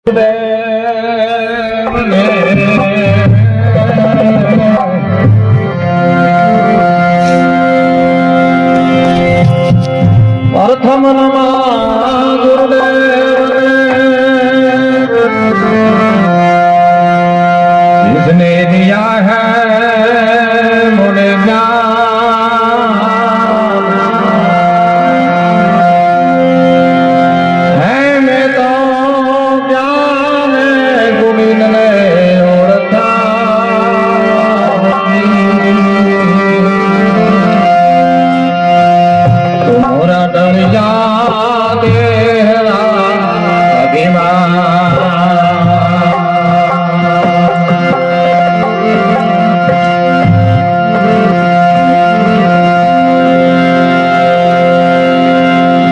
प्रथम नमा गुरुदेव जिसने दिया है मुझे ज्ञान है मैं तो ज्ञान गोविंद ने ओढ़ा तुम्हारा डर जा तेरा अभिमान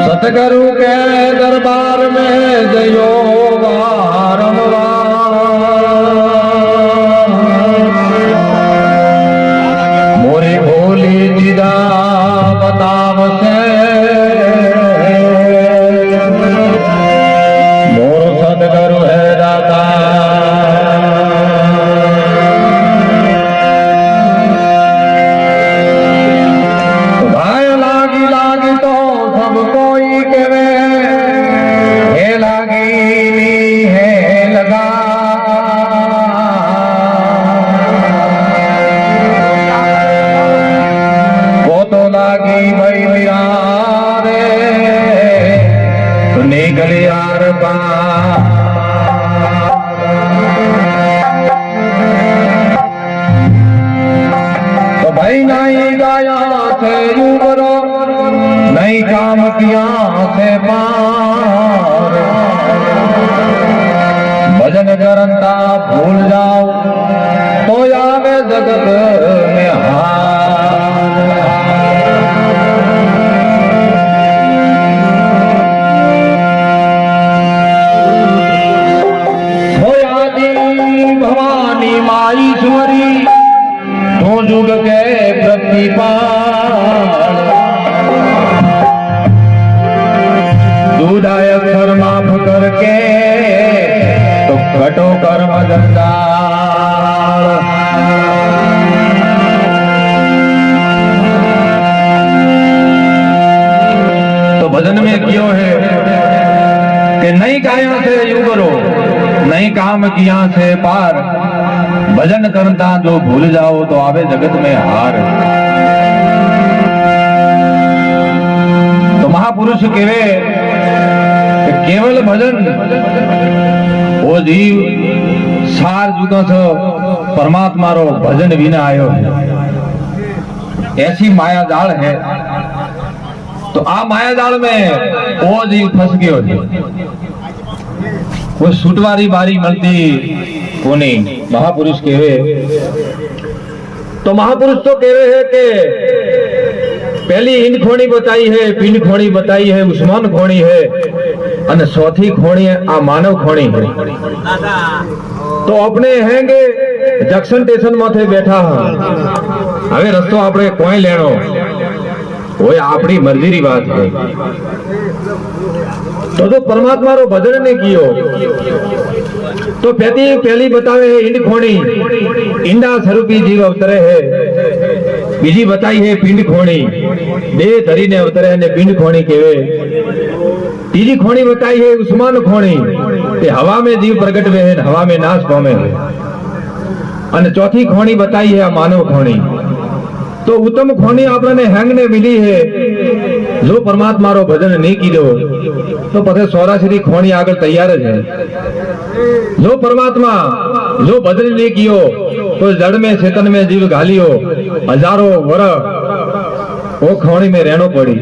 सतगुरु के दरबार में जयो मोरी भोली जिदा बताव से मोर सतगुरु है दाता भाई लागी लागी तो सब कोई केवे हे लागी नी है लगा वो तो लागी भाई मेरा रे निकल यार पा तो भाई नहीं गाया से यूबरो नहीं काम किया से पार भजन करता भूल जाओ तो आवे जगत में हार हो आदि भवानी माई ईश्वरी तो जुग के प्रतिपाल दूधाय अक्षर माफ करके तो घटो कर्म जंजाल तो भजन में क्यों है कि नहीं गाया से युगरो नहीं काम किया से पार भजन करता जो भूल जाओ तो आवे जगत में हार तो महापुरुष केवे केवल भजन वो जीव सार जुगो छो परमात्मा रो भजन बिना आयो ऐसी माया जाल है तो आ माया जाल में वो जीव फंस गयो वो छूटवारी बारी मिलती कोनी महापुरुष केवे तो महापुरुष तो केवे है के पहली इन खोणी बताई है पिंड खोणी बताई है उस्मान खोणी है અને ચોથી खोणी आ मानव खोणी है तो अपने हैंगे जंक्शन स्टेशन माथे बैठा हवे रस्तो आपणे कोई लेनो ओए आपणी मर्जी री बात है तो जो परमात्मा रो भजन ने कियो तो पहली बतावे है इंड खोणी इंडा स्वरूपी जीव अवतरे है बीजी बताई है पिंड खोणी देह धरी ने अवतरे ने पिंड खोणी केवे तीजी खोणी बताई है उस्मान खोणी ते हवा में जीव प्रगट वे है हवा में नाश पामे है અને ચોથી खोणी बताई है मानव खोणी तो उत्तम खोणी आपने हैंग ने मिली है जो परमात्मा रो भजन नहीं कीधो तो पछे 84 खोणी आगे तैयार है जो परमात्मा जो भजन नहीं कियो तो जड़ में चेतन में जीव घालियो हजारों वर्ष वो खोणी में रहनो पड़ी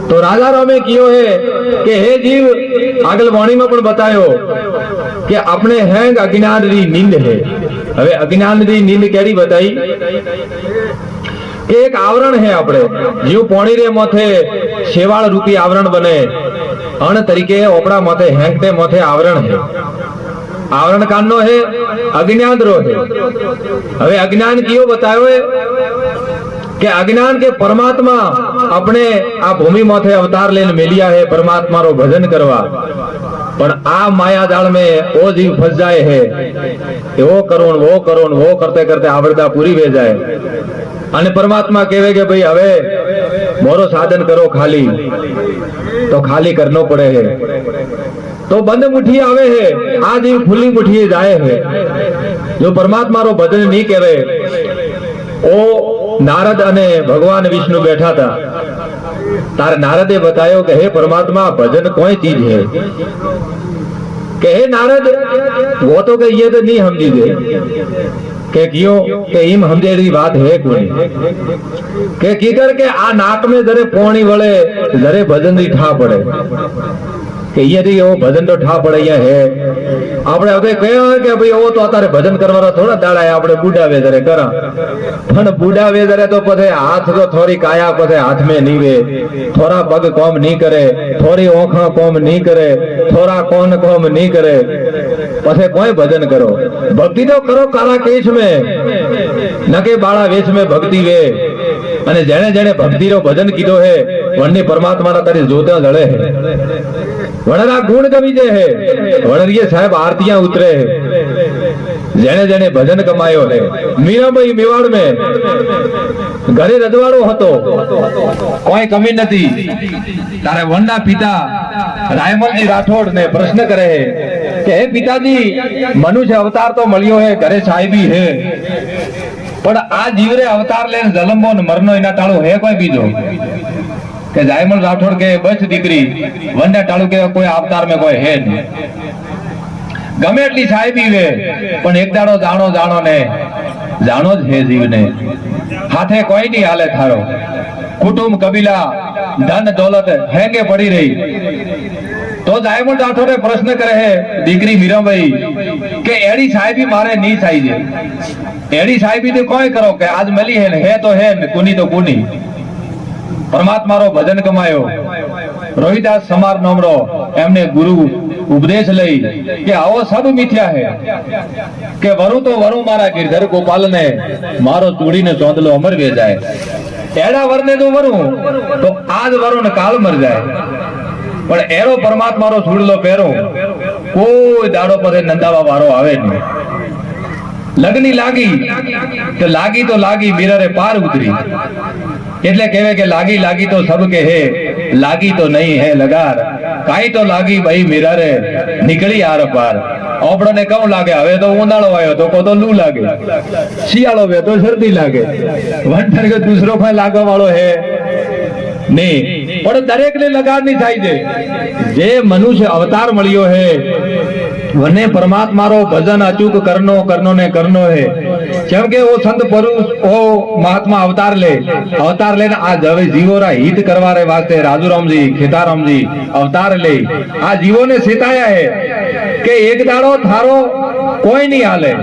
तो राजा रो में कियो है कि हे जीव आगल वाणी में पण बतायो कि अपने हैंग अज्ञान री नींद है हवे अज्ञान री नींद केड़ी बताई एक आवरण है अपने जीव पोणी रे माथे शेवाळ रूपी आवरण बने अण तरीके ओपड़ा माथे हैंगटे माथे आवरण है आवरण कानो है अज्ञान रो है हवे अज्ञान कियो बतायो है कि अज्ञान के परमात्मा अपने आ भूमि माथे अवतार लेने मिलिया है परमात्मा रो भजन करवा पर आ माया जाल में वो जीव फंस जाए है कि वो करो वो करते करते आवड़ता पूरी वे जाए અને પરમાત્મા કહેવે કે ભાઈ હવે મોરો સાધન કરો ખાલી તો ખાલી કરનો પડે है तो बंद मुठ्ठी आवे है आ जीव खुली मुठ्ठी जाए है जो परमात्मा रो भजन नहीं करे ओ नारद अने भगवान विष्णु बैठा था तार नारदे बतायो कि हे परमात्मा भजन कोई चीज है के हे नारद वो तो के ये तो नहीं समझी गए के कियो के इम समझेड़ी बात है कोई के कीकर के आ नाक में जरे पोणी वळे जरे भजन री ठा पड़े કે અહીંયાથી એવો ભજન તો ઠા પડે અહીંયા હે આપણે હવે કહ્યું કે ભાઈ એવો તો અત્યારે ભજન કરવાના થોડા દાડા આપણે બુડાવે જરે કરા પણ બુડાવે જરે તો પછી હાથ તો થોડી કાયા પછી હાથ में नहीं वे थोड़ा पग कोम नहीं करे थोड़ी ओखा कोम नहीं करे थोड़ा कोन कोम नहीं करे પછી કોઈ ભજન કરો ભક્તિ તો કરો કાળા કેશ में ન કે બાળા વેશ में ભક્તિ वे અને જેણે જેણે ભક્તિનો ભજન કીધો હે વણની પરમાત્માના તારી જોતા જળે હે वणरा गुण कविजे है वणरिये साहेब आरतियां उतरे है जेने जेने भजन कमायो है मीराबाई मेवाड़ में घरे रजवाड़ो हतो कोई कमी नथी तारे वणना पिता रायमलजी राठौड़ ने प्रश्न करे है कि हे पिताजी मनुष्य अवतार तो मळ्यो है घरे साहेबी है पण आ जीवरे अवतार लेन जलमो ने मरनो इना टाळो है कोई बीजो के जायमल राठौड़ के बच दीकरी वंडा टाळू के कोई अवतार में कोई है नहीं गमे એટલી સાહેબી વે પણ એક દાડો જાણો જાણો ને જાણો જ હે જીવને હાથે કોઈ નહીં હાલે થારો કુટુંબ કબીલા ધન દौलत હેંગે પડી રહી તો જાયમલ રાઠોડે પ્રશ્ન કરે હે દીકરી મીરાબાઈ કે એડી સાહેબી મારે નહીં થાય છે એડી સાહેબી તો કોઈ કરો કે આજ મળી હે તો હે કુની તો કુની परमात्मा रो भजन कमायो रोहिदास समार नोमरो एमने गुरु उपदेश लई कि आवो सब मिथ्या है के वरु तो वरु मारा गिरधर गोपाल ने मारो चूड़ी ने चौंदलो अमर वे जाए एड़ा वरने तो वरु तो आज वरु ने काल मर जाए पण एरो परमात्मा रो छूड़लो पेरो कोई दाड़ो पर नंदावा वारो आवे नहीं लगनी लागी तो लागी मीरा रे पार उतरी એટલે કહેવે કે લાગી લાગી તો સબ કે હે લાગી તો નહીં હે લગાર કાઈ તો લાગી ભાઈ મીરા રે નીકળી આર પાર ઓપડને કઉ લાગે હવે તો ઉનાળો આવ્યો તો કો તો લૂ લાગે શિયાળો વે તો શરદી લાગે વંટર કે દૂસરો કોઈ લાગવા વાળો હે નહીં પણ દરેક ને લગાર ની થાય છે જે મનુષ્ય અવતાર મળ્યો હે वने परमात्मा रो भजन अचूक करनो ने करनो है केम के वो संत पुरुष ओ महात्मा अवतार ले आ जवे जीवो रा हित करवा रे वास्ते राजूराम जी खेताराम जी अवतार ले आ जीवो ने सिताया है के एक दाड़ो थारो कोई नहीं हाले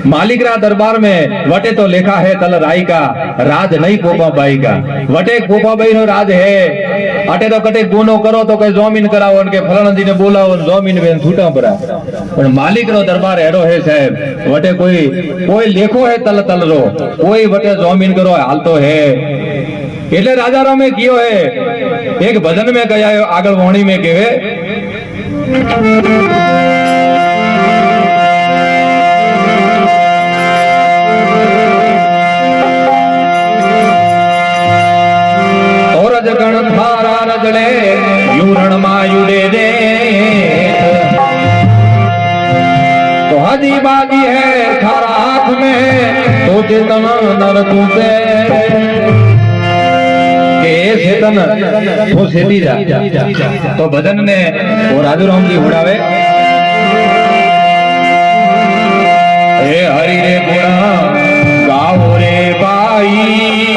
मालिक रा दरबार में वटे तो लेखा है तल राई का राज नहीं पोपा बाई का वटे पोपा बाई नो राज है अटे तो कटे गुनो करो तो कई जमीन कराओ के फलाना जी ने बोलाओ जमीन बेन छूटा पड़ा पण मालिक रो दरबार एड़ो है साहब वटे कोई लेखो है तल तल रो कोई वटे जमीन करो हालतो है એટલે રાજા રામે કિયો है एक भजन में गया आगळ वाणी में कहे गण थारा रजड़े यूरण मायुड़े दे तो हजी बाजी है थारा हाथ में तो चेतन नर तुझे के चेतन तो सेती जा तो भजन ने वो राजूराम जी उड़ावे हे हरि रे गुणा गाओ रे बाई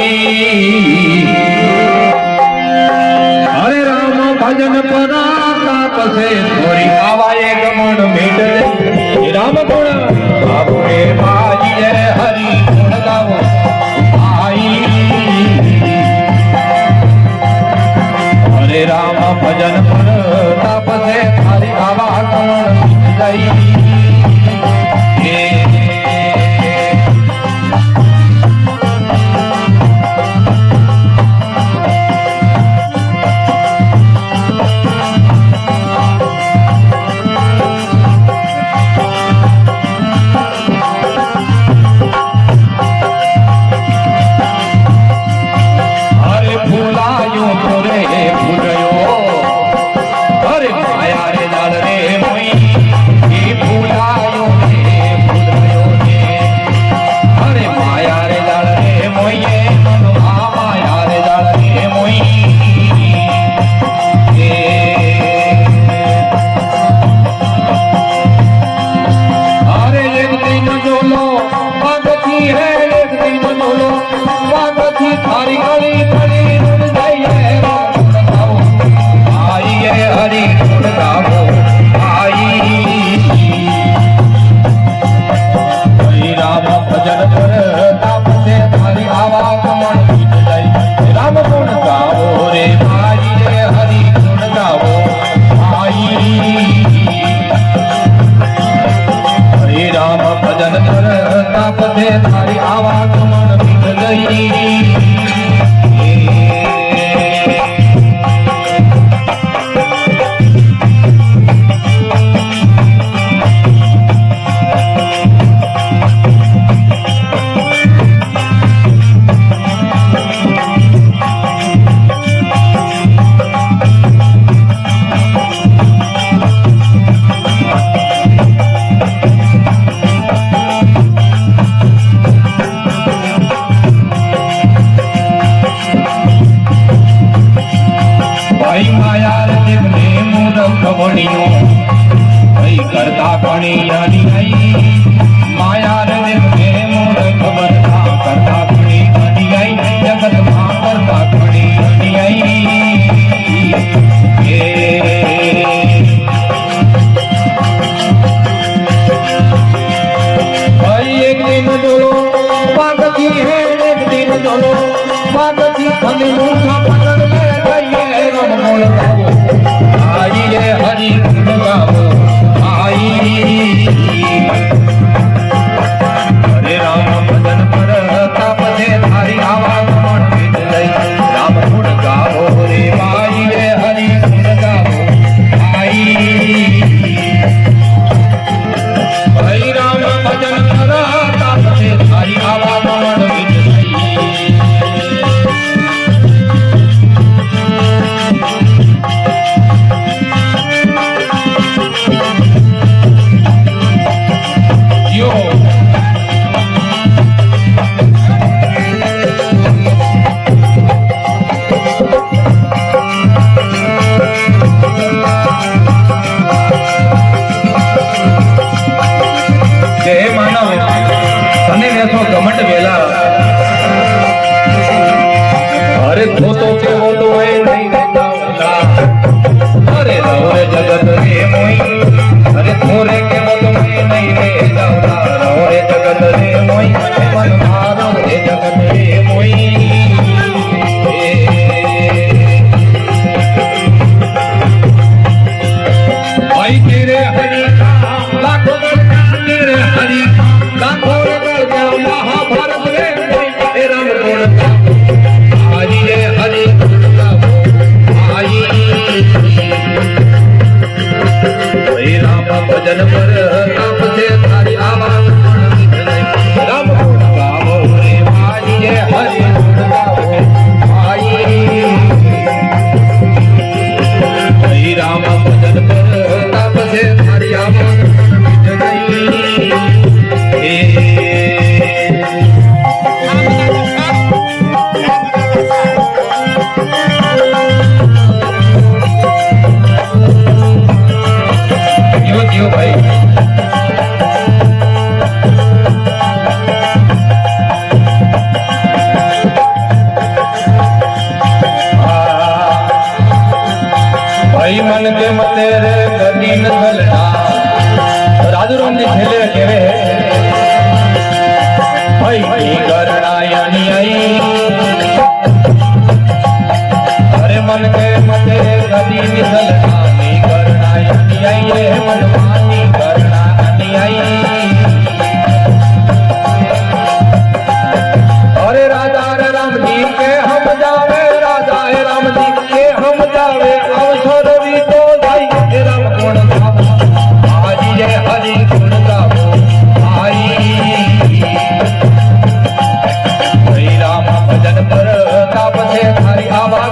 भजन पराताप से थोड़ी आवाए गमन भेट राम गुण बाबू रे भाई रे हरि गुण गाओ भाई हरे राम भजन पराताप से थारी आवा गमन गई તાપસે તારી આવા કમળ મીઠ ગઈ करता कणी आई माया रे मे मोर खबर था करता कणी आई जगत मां करता कणी आई भाई एक दिन डोलो पागती है एक दिन डोलो पागती हमें मूर्खा पकड़ ले गई रम मोल गावो आई ये हरि गुण गावो हरे राम भजन पर तापसे थारी आवा कमल मीठ गई राम गुण गावो रे माई रे हरि गुण गावो आई हरि राम भजन पर तापसे थारी आवा कमल मीठ अरे तो केवो तो है नहीं रहता अरे रे जगत रे मोई अरे थोरे केवो तो है नहीं रहता रे जगत रे मोई मन मारो रे जगत रे मोई भाई तेरे हरि लाखों तेरे हरि लाखों महाभारत रे राम गुण आई रे हरि गुण गावो आई राम भजन पर तापसे थारी आवा राम गुण गावो रे आई रे हरि गुण गावो आई राम भजन पर तापसे थारी आवा मन के मते रे गदी न चलना राजू राम जी खेले केवे भाई करणायनी आई अरे मन के मते गदी न चलना नी करणायनी आई रे मन मानी करणायनी आई अरे राजा रे राम जी के हम जावे राजा है राम जी के हम जावे अवसर राम गुण गावो आई रे हरि गुण गावो आई राम भजन पर तापसे थारी आवा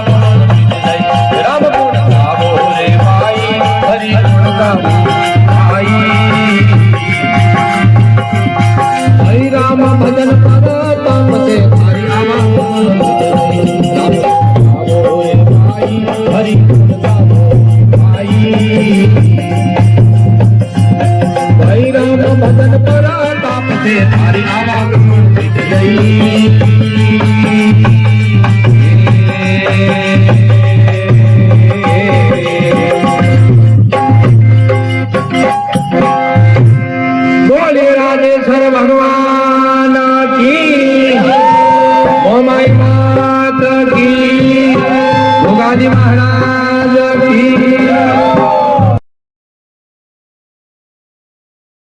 राम गुण गावो रे माई हरि गुण गावो आई राम भजन पर तापसे थारी आवा राम गावो रे माई हरि गुण गावो भाई राम भजन पर तापसे थारी आवा मीठ गई बोले राजेश्वर भगवान की मोमाई माता की भोगाजी महाराज